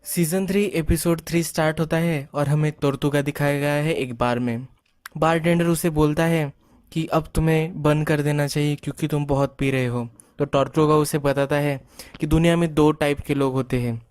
Season 3 episode 3 start होता है और हमें तोर्तुगा दिखाया गया है एक बार में। बारटेंडर उसे बोलता है कि अब तुम्हें बंद कर देना चाहिए क्योंकि तुम बहुत पी रहे हो। तो टोर्तुगा उसे बताता है कि दुनिया में दो टाइप के लोग होते हैं,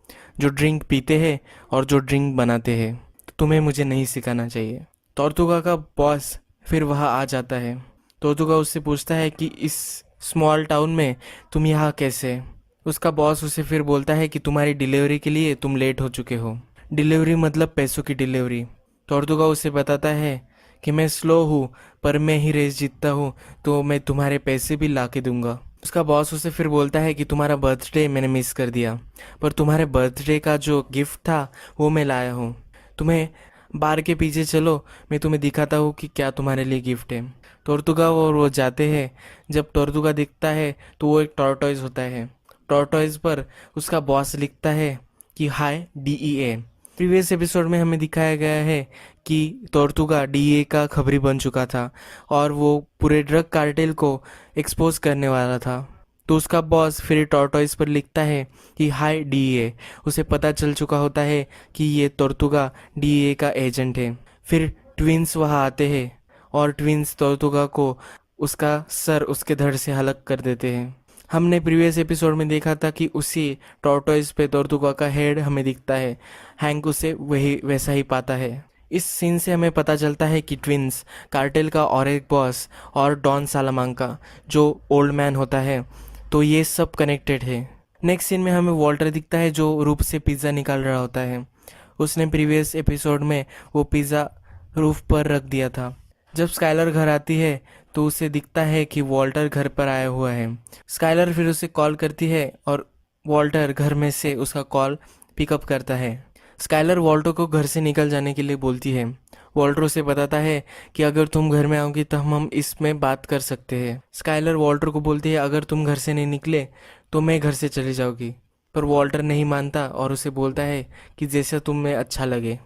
जो ड्रिंक पीते हैं और जो ड्रिंक बनाते हैं। तो तुम्हें मुझे नहीं सिखाना चाहिए। टोर्तुगा का बॉस फिर वहाँ आ जाता है। टोर्तुगा उससे पूछता है कि इस स्मॉल टाउन में तुम यहाँ कैसे। उसका बॉस उसे फिर बोलता है कि तुम्हारी डिलीवरी के लिए तुम लेट हो चुके हो। डिलीवरी मतलब पैसों की डिलीवरी। टोर्तुगा उसे बताता है कि मैं स्लो हूँ पर मैं ही रेस जीतता हूँ, तो मैं तुम्हारे पैसे भी ला के दूंगा। उसका बॉस उसे फिर बोलता है कि तुम्हारा बर्थडे मैंने मिस कर दिया, पर तुम्हारे बर्थडे का जो गिफ्ट था वो मैं लाया हूँ। तुम्हें बार के पीछे चलो, मैं तुम्हें दिखाता हूँ कि क्या तुम्हारे लिए गिफ्ट है। टोर्तुगा और वो जाते हैं। जब टोर्तुगा दिखता है तो वो एक टॉर्टोइज होता है। टॉर्टोइज पर उसका बॉस लिखता है कि हाय डीईए। प्रीवियस एपिसोड में हमें दिखाया गया है कि टोर्तुगा डीईए का खबरी बन चुका था और वो पूरे ड्रग कार्टेल को एक्सपोज करने वाला था। तो उसका बॉस फिर टॉर्टोइज पर लिखता है कि हाय डीईए। उसे पता चल चुका होता है कि ये टोर्तुगा डीईए का एजेंट है। फिर ट्विंस वहाँ आते हैं और ट्विंस टोर्तुगा को उसका सर उसके धड़ से अलग कर देते हैं। हमने प्रीवियस एपिसोड में देखा था कि उसी टॉर्टोइज पे टोर्तुगा का हेड हमें दिखता है। हैंक उसे वही वैसा ही पाता है। इस सीन से हमें पता चलता है कि ट्विंस, कार्टेल का और एक बॉस और डॉन सालामांका जो ओल्ड मैन होता है, तो ये सब कनेक्टेड है। नेक्स्ट सीन में हमें वॉल्टर दिखता है जो रूफ से पिज़्ज़ा निकाल रहा होता है। उसने प्रीवियस एपिसोड में वो पिज़्ज़ा रूफ पर रख दिया था। जब स्काइलर घर आती है तो उसे दिखता है कि वॉल्टर घर पर आया हुआ है। स्काइलर फिर उसे कॉल करती है और वॉल्टर घर में से उसका कॉल पिकअप करता है। स्काइलर वॉल्टर को घर से निकल जाने के लिए बोलती है। वॉल्टर उसे बताता है कि अगर तुम घर में आओगी तो हम इसमें बात कर सकते हैं। स्काइलर वॉल्टर को बोलती है अगर तुम घर से नहीं निकले तो मैं घर से चली जाऊंगी, पर वॉल्टर नहीं मानता और उसे बोलता है कि जैसा तुम्हें अच्छा लगे।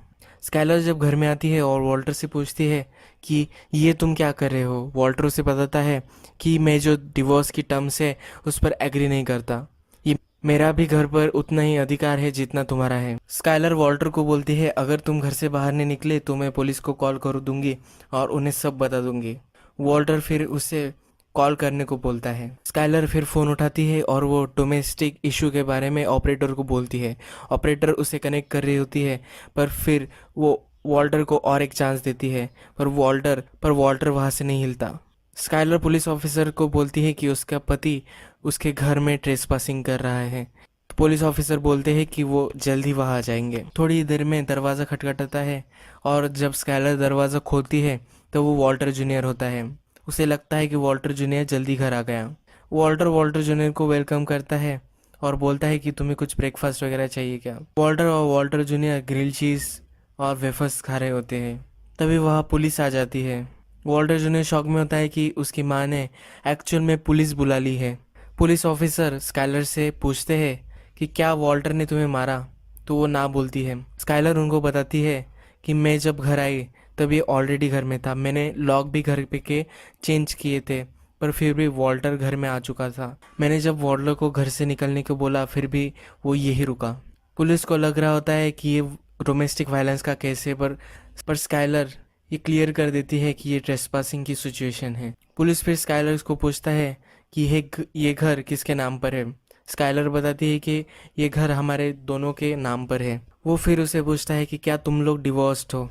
स्काइलर जब घर में आती है और वॉल्टर से पूछती है कि ये तुम क्या कर रहे हो। वॉल्टर उसे बताता है कि मैं जो डिवोर्स की टर्म्स है उस पर एग्री नहीं करता। ये मेरा भी घर पर उतना ही अधिकार है जितना तुम्हारा है। स्काइलर वॉल्टर को बोलती है अगर तुम घर से बाहर नहीं निकले तो मैं पुलिस को कॉल कर दूंगी और उन्हें सब बता दूंगी। वॉल्टर फिर उसे कॉल करने को बोलता है। स्काइलर फिर फ़ोन उठाती है और वो डोमेस्टिक इशू के बारे में ऑपरेटर को बोलती है। ऑपरेटर उसे कनेक्ट कर रही होती है, पर फिर वो वॉल्टर को और एक चांस देती है, पर वॉल्टर वहाँ से नहीं हिलता। स्काइलर पुलिस ऑफिसर को बोलती है कि उसका पति उसके घर में ट्रेसपासिंग कर रहा है। तो पुलिस ऑफिसर बोलते हैं कि वो जल्द ही वहाँ आ जाएंगे। थोड़ी देर में दरवाज़ा खटखटाता है और जब स्काइलर दरवाज़ा खोलती है तो वो वॉल्टर जूनियर होता है। उसे लगता है कि वॉल्टर जूनियर जल्दी घर आ गया। वॉल्टर वॉल्टर जूनियर को वेलकम करता है और बोलता है कि तुम्हें कुछ ब्रेकफास्ट वगैरह चाहिए क्या। वॉल्टर और वॉल्टर जूनियर ग्रिल चीज़ और वेफर्स खा रहे होते हैं। तभी वहाँ पुलिस आ जाती है। वॉल्टर जूनियर शॉक में होता है कि उसकी माँ ने एक्चुअल में पुलिस बुला ली है। पुलिस ऑफिसर स्काइलर से पूछते हैं कि क्या वॉल्टर ने तुम्हें मारा, तो वो ना बोलती है। स्काइलर उनको बताती है कि मैं जब घर आई तब ये ऑलरेडी घर में था। मैंने लॉक भी घर पे के चेंज किए थे, पर फिर भी वॉल्टर घर में आ चुका था। मैंने जब वॉल्टर को घर से निकलने को बोला फिर भी वो यही रुका। पुलिस को लग रहा होता है कि ये डोमेस्टिक वायलेंस का केस है, पर स्काइलर ये क्लियर कर देती है कि ये ट्रेसपासिंग की सिचुएशन है। पुलिस फिर स्काइलर को पूछता है कि ये घर किसके नाम पर है। स्काइलर बताती है कि ये घर हमारे दोनों के नाम पर है। वो फिर उसे पूछता है कि क्या तुम लोग डिवोर्स्ड हो,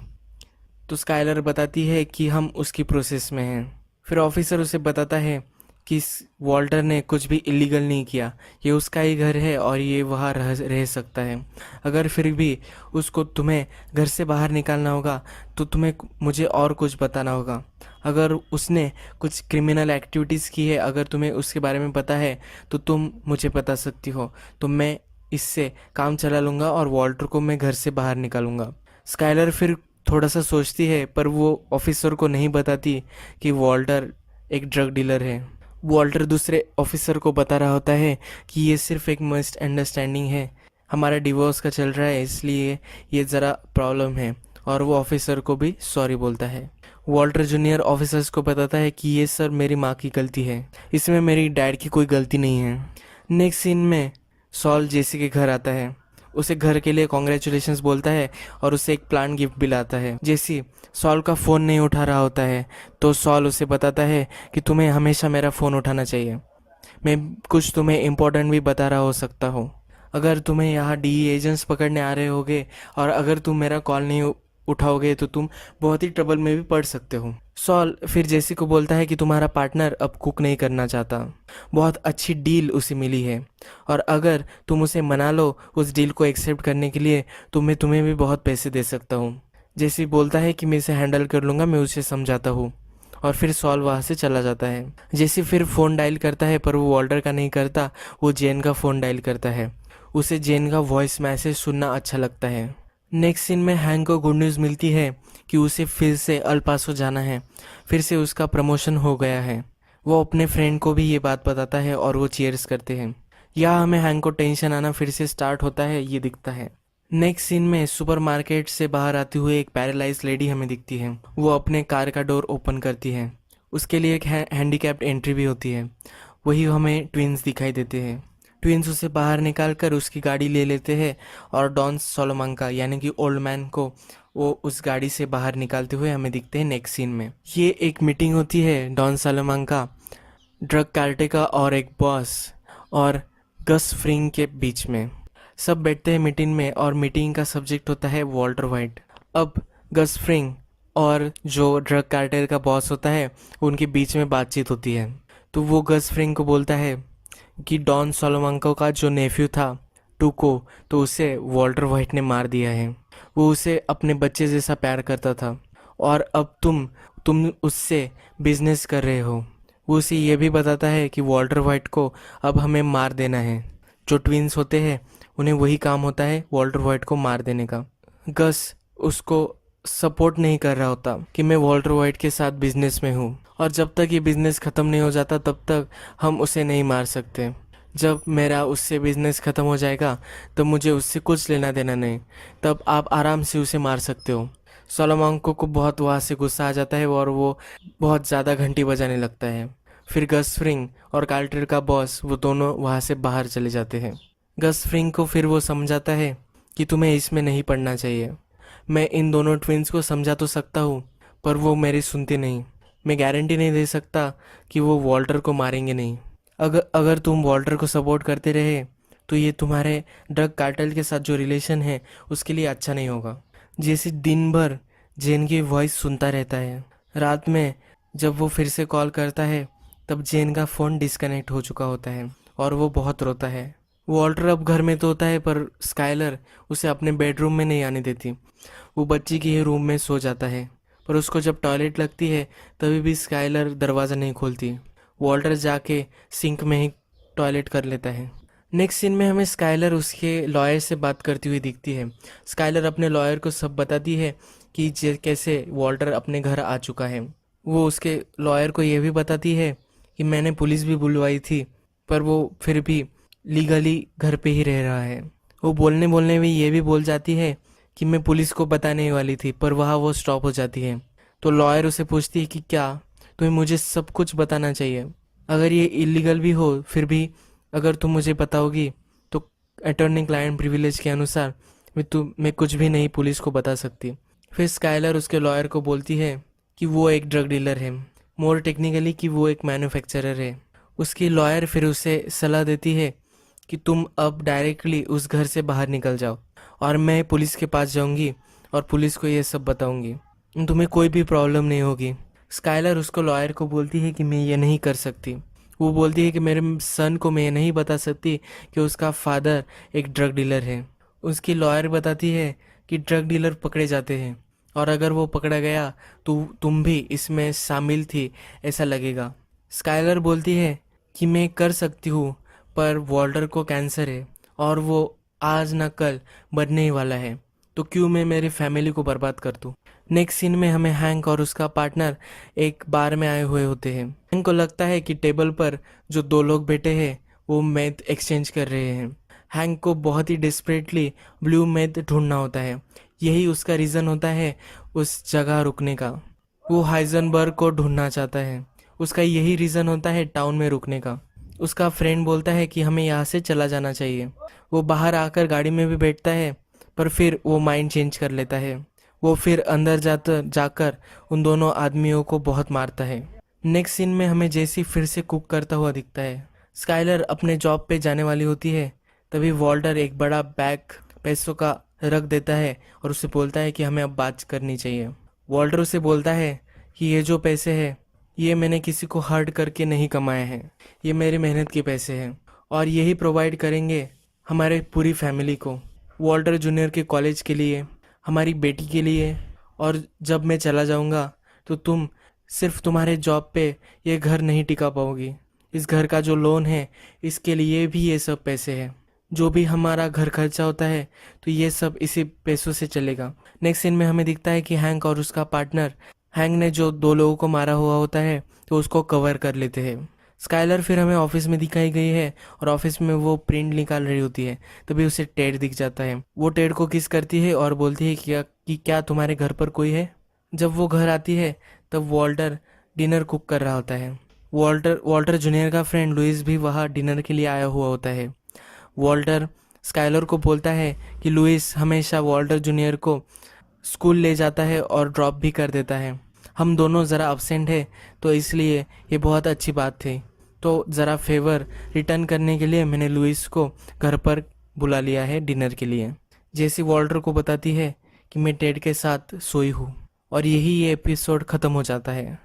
तो स्काइलर बताती है कि हम उसकी प्रोसेस में हैं। फिर ऑफिसर उसे बताता है कि वॉल्टर ने कुछ भी इलीगल नहीं किया, ये उसका ही घर है और ये वहाँ रह सकता है। अगर फिर भी उसको तुम्हें घर से बाहर निकालना होगा तो तुम्हें मुझे और कुछ बताना होगा। अगर उसने कुछ क्रिमिनल एक्टिविटीज़ की है, अगर तुम्हें उसके बारे में पता है तो तुम मुझे बता सकती हो, तो मैं इससे काम चला लूँगा और वॉल्टर को मैं घर से बाहर निकालूंगा। स्काइलर फिर थोड़ा सा सोचती है, पर वो ऑफिसर को नहीं बताती कि वॉल्टर एक ड्रग डीलर है। वॉल्टर दूसरे ऑफिसर को बता रहा होता है कि ये सिर्फ एक मिसअंडरस्टैंडिंग है, हमारा डिवोर्स का चल रहा है इसलिए ये ज़रा प्रॉब्लम है, और वो ऑफिसर को भी सॉरी बोलता है। वॉल्टर जूनियर ऑफिसर्स को बताता है कि ये सर मेरी माँ की गलती है, इसमें मेरी डैड की कोई गलती नहीं है। नेक्स्ट सीन में सॉल जेसी के घर आता है। उसे घर के लिए कॉन्ग्रेचुलेशंस बोलता है और उसे एक प्लान गिफ्ट भी लाता है। जैसी सॉल का फ़ोन नहीं उठा रहा होता है तो सॉल उसे बताता है कि तुम्हें हमेशा मेरा फ़ोन उठाना चाहिए, मैं कुछ तुम्हें इम्पोर्टेंट भी बता रहा हो सकता हूँ। अगर तुम्हें यहाँ डीई एजेंट्स पकड़ने आ रहे होगे और अगर तुम मेरा कॉल नहीं उठाओगे तो तुम बहुत ही ट्रबल में भी पड़ सकते हो। सॉल फिर जेसी को बोलता है कि तुम्हारा पार्टनर अब कुक नहीं करना चाहता, बहुत अच्छी डील उसे मिली है और अगर तुम उसे मना लो उस डील को एक्सेप्ट करने के लिए तो मैं तुम्हें भी बहुत पैसे दे सकता हूँ। जेसी बोलता है कि मैं इसे हैंडल कर लूँगा, मैं उसे समझाता हूँ और फिर सॉल वहाँ से चला जाता है। जेसी फिर फ़ोन डायल करता है पर वो वॉल्टर का नहीं करता, वो जेन का फ़ोन डायल करता है। उसे जेन का वॉइस मैसेज सुनना अच्छा लगता है। नेक्स्ट सीन में हैंक को गुड न्यूज़ मिलती है कि उसे फिर से अल पासो जाना है, फिर से उसका प्रमोशन हो गया है। वो अपने फ्रेंड को भी ये बात बताता है और वो चीयर्स करते हैं। यहाँ हमें हैंक को टेंशन आना फिर से स्टार्ट होता है ये दिखता है। नेक्स्ट सीन में सुपरमार्केट से बाहर आती हुई एक पैरालाइज लेडी हमें दिखती है। वो अपने कार का डोर ओपन करती है, उसके लिए एक हैंडीकैप्ड एंट्री भी होती है। वही हमें ट्विंस दिखाई देते हैं। ट्विंस उसे बाहर निकाल कर उसकी गाड़ी ले लेते हैं और डॉन सोलोमांका यानी कि ओल्ड मैन को वो उस गाड़ी से बाहर निकालते हुए हमें दिखते हैं नेक्स्ट सीन में। ये एक मीटिंग होती है डॉन सोलोमांका, ड्रग कार्टेल और एक बॉस और गस फ्रिंग के बीच में। सब बैठते हैं मीटिंग में और मीटिंग का सब्जेक्ट होता है वॉल्टर वाइट। अब गस फ्रिंग और जो ड्रग कार्टेल का बॉस होता है उनके बीच में बातचीत होती है। तो वो गस फ्रिंग को बोलता है कि डॉन सोलोमांको का जो नेफ्यू था टूको, तो उसे वॉल्टर वाइट ने मार दिया है। वो उसे अपने बच्चे जैसा प्यार करता था और अब तुम उससे बिजनेस कर रहे हो। वो उसे ये भी बताता है कि वॉल्टर वाइट को अब हमें मार देना है। जो ट्विंस होते हैं उन्हें वही काम होता है वॉल्टर वाइट को मार देने का। गस उसको सपोर्ट नहीं कर रहा होता कि मैं वॉल्टर वाइट के साथ बिजनेस में हूँ और जब तक ये बिजनेस ख़त्म नहीं हो जाता तब तक हम उसे नहीं मार सकते। जब मेरा उससे बिजनेस ख़त्म हो जाएगा तब मुझे उससे कुछ लेना देना नहीं, तब आप आराम से उसे मार सकते हो। सोलोमांको को बहुत वहाँ से गुस्सा आ जाता है और वो बहुत ज़्यादा घंटी बजाने लगता है। फिर गस फ्रिंग और कार्टर का बॉस वो दोनों वहाँ से बाहर चले जाते हैं। गस फ्रिंग को फिर वो समझाता है कि तुम्हें इसमें नहीं पड़ना चाहिए। मैं इन दोनों ट्विंस को समझा तो सकता हूँ पर वो मेरी सुनती नहीं। मैं गारंटी नहीं दे सकता कि वो वॉल्टर को मारेंगे नहीं। अगर तुम वॉल्टर को सपोर्ट करते रहे तो ये तुम्हारे ड्रग कार्टेल के साथ जो रिलेशन है उसके लिए अच्छा नहीं होगा। जैसे दिन भर जेन की वॉइस सुनता रहता है। रात में जब वो फिर से कॉल करता है तब जेन का फ़ोन डिस्कनेक्ट हो चुका होता है और वो बहुत रोता है। वॉल्टर अब घर में तो होता है पर स्काइलर उसे अपने बेडरूम में नहीं आने देती। वो बच्ची के ही रूम में सो जाता है पर उसको जब टॉयलेट लगती है तभी भी स्काइलर दरवाज़ा नहीं खोलती। वॉल्टर जाके सिंक में ही टॉयलेट कर लेता है। नेक्स्ट सीन में हमें स्काइलर उसके लॉयर से बात करती हुई दिखती है। स्काइलर अपने लॉयर को सब बताती है कि कैसे वॉल्टर अपने घर आ चुका है। वो उसके लॉयर को ये भी बताती है कि मैंने पुलिस भी बुलवाई थी पर वो फिर भी लीगली घर पे ही रह रहा है। वो बोलने बोलने में ये भी बोल जाती है कि मैं पुलिस को बताने वाली थी पर वहाँ वो स्टॉप हो जाती है। तो लॉयर उसे पूछती है कि क्या तुम्हें मुझे सब कुछ बताना चाहिए, अगर ये इलीगल भी हो फिर भी अगर तुम मुझे बताओगी तो अटॉर्नी क्लाइंट प्रिविलेज के अनुसार मैं कुछ भी नहीं पुलिस को बता सकती। फिर स्काइलर उसके लॉयर को बोलती है कि वो एक ड्रग डीलर है, मोर टेक्निकली कि वो एक मैन्युफैक्चरर है। उसकी लॉयर फिर उसे सलाह देती है कि तुम अब डायरेक्टली उस घर से बाहर निकल जाओ और मैं पुलिस के पास जाऊंगी और पुलिस को ये सब बताऊंगी, तुम्हें कोई भी प्रॉब्लम नहीं होगी। स्काइलर उसको लॉयर को बोलती है कि मैं ये नहीं कर सकती। वो बोलती है कि मेरे सन को मैं ये नहीं बता सकती कि उसका फादर एक ड्रग डीलर है। उसकी लॉयर बताती है कि ड्रग डीलर पकड़े जाते हैं और अगर वो पकड़ा गया तो तुम भी इसमें शामिल थी ऐसा लगेगा। स्काइलर बोलती है कि मैं कर सकती हूँ पर वॉल्टर को कैंसर है और वो आज ना कल मरने ही वाला है, तो क्यों मैं मेरी फैमिली को बर्बाद कर दूँ। नेक्स्ट सीन में हमें हैंक और उसका पार्टनर एक बार में आए हुए होते हैं। हैंक को लगता है कि टेबल पर जो दो लोग बैठे हैं वो मैथ एक्सचेंज कर रहे हैं। हैंक को बहुत ही डिस्परेटली ब्लू मैथ ढूंढना होता है, यही उसका रीज़न होता है उस जगह रुकने का। वो हाइजनबर्ग को ढूंढना चाहता है, उसका यही रीज़न होता है टाउन में रुकने का। उसका फ्रेंड बोलता है कि हमें यहाँ से चला जाना चाहिए। वो बाहर आकर गाड़ी में भी बैठता है, पर फिर वो माइंड चेंज कर लेता है। वो फिर अंदर जाकर उन दोनों आदमियों को बहुत मारता है। नेक्स्ट सीन में हमें जेसी फिर से कुक करता हुआ दिखता है। स्काइलर अपने जॉब पे जाने वाली होती है, तभी वॉल्टर एक बड़ा बैग पैसों का रख देता है और उसे बोलता है कि हमें अब बात करनी चाहिए। वॉल्टर उसे बोलता है कि ये जो पैसे हैं, ये मैंने किसी को हर्ट करके नहीं कमाए हैं, ये मेरी मेहनत के पैसे हैं और यही प्रोवाइड करेंगे हमारे पूरी फैमिली को, वॉल्टर जूनियर के कॉलेज के लिए, हमारी बेटी के लिए। और जब मैं चला जाऊंगा तो तुम सिर्फ तुम्हारे जॉब पे ये घर नहीं टिका पाओगी। इस घर का जो लोन है, इसके लिए भी ये सब पैसे हैं। जो भी हमारा घर खर्चा होता है तो ये सब इसी पैसों से चलेगा। नेक्स्ट सीन में हमें दिखता है कि हैंक और उसका पार्टनर, हैंक ने जो दो लोगों को मारा हुआ होता है तो उसको कवर कर लेते हैं। स्काइलर फिर हमें ऑफिस में दिखाई गई है और ऑफिस में वो प्रिंट निकाल रही होती है। तभी उसे टेड दिख जाता है। वो टेड को किस करती है और बोलती है कि क्या तुम्हारे घर पर कोई है। जब वो घर आती है तब वॉल्टर डिनर कुक कर रहा होता है। वॉल्टर वॉल्टर जूनियर का फ्रेंड लुइस भी वहाँ डिनर के लिए आया हुआ होता है। वॉल्टर स्काइलर को बोलता है कि लुइस हमेशा वॉल्टर जूनियर को स्कूल ले जाता है और ड्रॉप भी कर देता है। हम दोनों ज़रा अब्सेंट है तो इसलिए ये बहुत अच्छी बात थी। तो ज़रा फेवर रिटर्न करने के लिए मैंने लुइस को घर पर बुला लिया है डिनर के लिए। जैसी वॉल्टर को बताती है कि मैं टेड के साथ सोई हूँ और यही ये एपिसोड ख़त्म हो जाता है।